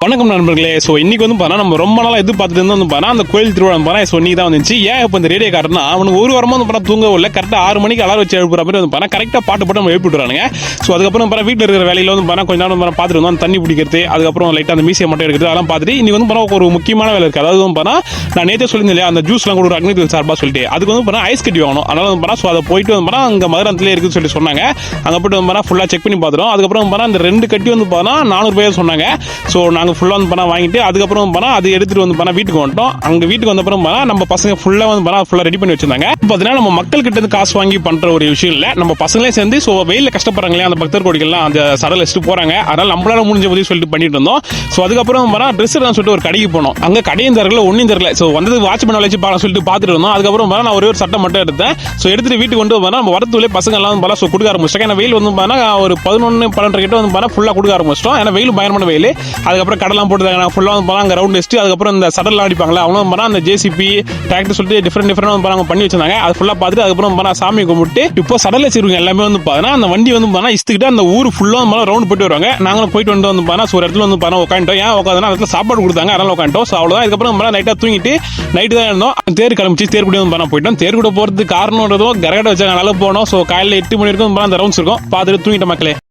வணக்கம் நண்பர்களே. ஸோ இன்னைக்கு வந்து பார்த்தா நம்ம ரொம்ப நாளாக எதிர்பார்த்துட்டு வந்து பார்த்தா அந்த கோயில் திருவிழா பார்த்தா ஸோ இன்னைக்கு தான் வந்துச்சு. ஏன் இப்போ இந்த ரேடியோ காரனா அவனுக்கு ஒரு வாரமாக வந்து பார்த்தா தூங்கவே இல்லை. கரெக்டாக 6 மணிக்கு அலாரம் வச்சு எழுப்புற மாதிரி வந்து பார்த்தா கரெக்டாக பாட்டு நம்ம எழுப்பி விட்டுறானுங்க. ஸோ அதுக்கப்புறம் பார்த்தா வீட்டில் இருக்கிற வேலையில் வந்து பார்த்தா கொஞ்ச நேரம் பார்த்துட்டு வந்தோம். தண்ணி பிடிக்கிறது, அதுக்கப்புறம் லைட்டாக அந்த மீசியை மட்டும் எடுக்கிறது, அதெல்லாம் பார்த்துட்டு இன்னைக்கு வந்து பார்த்தா ஒரு முக்கியமான வேலை இருக்குது. அதாவது வந்து பார்த்தா நான் நேற்றே சொல்லியிருந்தேன் இல்லையா, அந்த ஜூஸ்லாம் கூட அக்னிவேல் சார்பாக சொல்லிட்டு அதுக்கு வந்து பார்த்தா ஐஸ் கட்டி வாங்கணும். அதனால வந்து பார்த்தா ஸோ அதை போயிட்டு வந்து பார்த்தா அங்கே மதுரத்திலே இருக்குன்னு சொல்லி சொன்னாங்க. அங்கே போய்ட்டு வந்து பார்த்தா ஃபுல்லாக செக் பண்ணி பார்த்துட்டோம். அதுக்கப்புறம் வந்து பார்த்தா அந்த 2 கட்டி வந்து பார்த்தா 400 ரூபாய் சொன்னாங்க. ஸோ நாங்கள் ஃபுல்லாக வந்து பார்த்தா வாங்கிட்டு அதுக்கப்புறம் பார்த்தா அது எடுத்துட்டு வந்து பார்த்தா வீட்டுக்கு வந்துட்டோம். அங்கே வீட்டுக்கு வந்தப்புறம் பார்த்தா நம்ம பசங்க ஃபுல்லாக வந்து பார்த்தா ஃபுல்லாக ரெடி பண்ணி வச்சிருந்தாங்க. பார்த்தீங்கன்னா நம்ம மக்கள் கிட்ட இருந்து காசு வாங்கி பண்ற ஒரு விஷயம் இல்லை, நம்ம பசங்களே சேர்ந்து ஸோ வெயிலில் கஷ்டப்படுறாங்களே அந்த பக்தர் கோடிகள்லாம் அந்த சடல் வச்சுட்டு போறாங்க. அதனால நம்மளால முடிஞ்ச உதவி சொல்லிட்டு பண்ணிட்டு இருந்தோம். ஸோ அதுக்கப்புறம் பார்த்தா ட்ரெஸ் தான் சொல்லிட்டு ஒரு கடைக்கு போனோம். அங்கே கடையும் தரல ஒன்றும் தரல. ஸோ வந்தது வாட்ச்மேன் வச்சு பார்க்க சொல்லிட்டு பார்த்துட்டு இருந்தோம். அதுக்கப்புறம் பார்த்தா நான் ஒரே ஒரு சட்டை மட்டும் எடுத்தேன். ஸோ எடுத்துட்டு வீட்டுக்கு கொண்டு வந்து நம்ம வரத்துலேயே பசங்க எல்லாம் வந்து ஸோ கொடுக்க ஆரம்பிச்சிட்டாங்க. ஏன்னா வெயில் வந்து பார்த்தா ஒரு 11-12 கிட்ட வந்து பார்த்தா ஃபுல்லாக கொடுக்க ஆரம்பிச்சிட்டோம். ஏன்னா வெயில் பயங்கரமான வெயில். அதுக்கப்புறம் கடலாம் போட்டு ஃபுல்லாக வந்து அங்கே ரவுண்ட் வச்சுட்டு அதுக்கப்புறம் இந்த சடல்லாம் அடிப்பாங்களா அவங்களும் பார்த்தா அந்த ஜேசிபி டிராக்டர் சொல்லிட்டு டிஃப்ரெண்ட் பண்ணி வச்சிருந்தாங்க. அது ஃபுல்லாக பார்த்துட்டு அதுக்கப்புறம் பார்த்தா சாமி கும்பிட்டு இப்போ சடல் வச்சிருக்கோம் எல்லாமே வந்து பார்த்தா அந்த வண்டி வந்து பார்த்தா இஸ்துக்கிட்டு அந்த ஊர் ஃபுல்லாக ரவுண்ட் போயிட்டு வருவாங்க. நாங்களும் போயிட்டு வந்து பார்த்தா ஒரு இடத்துல வந்து பார்த்தா உட்காந்துட்டோம். ஏன் உட்காந்துனா இடத்துல சாப்பாடு கொடுத்தாங்க அதனால உட்காந்துட்டோம். ஸோ அவ்வளோதான். அதுக்கப்புறம் நைட்டாக தூங்கிட்டு நைட்டு தான் இருந்தோம். தேர் கிளம்பிச்சு தேர் கூட வந்து பார்த்தா போயிட்டோம். தேர் கூட போகிறதுக்கு காரணம் கரகட்டை வச்சாங்க, நல்லா போனோம். ஸோ காலையில் 8 மணி வரைக்கும் அந்த ரவுண்ட்ஸ் இருக்கும் பார்த்துட்டு தூங்கிட்ட மக்களே.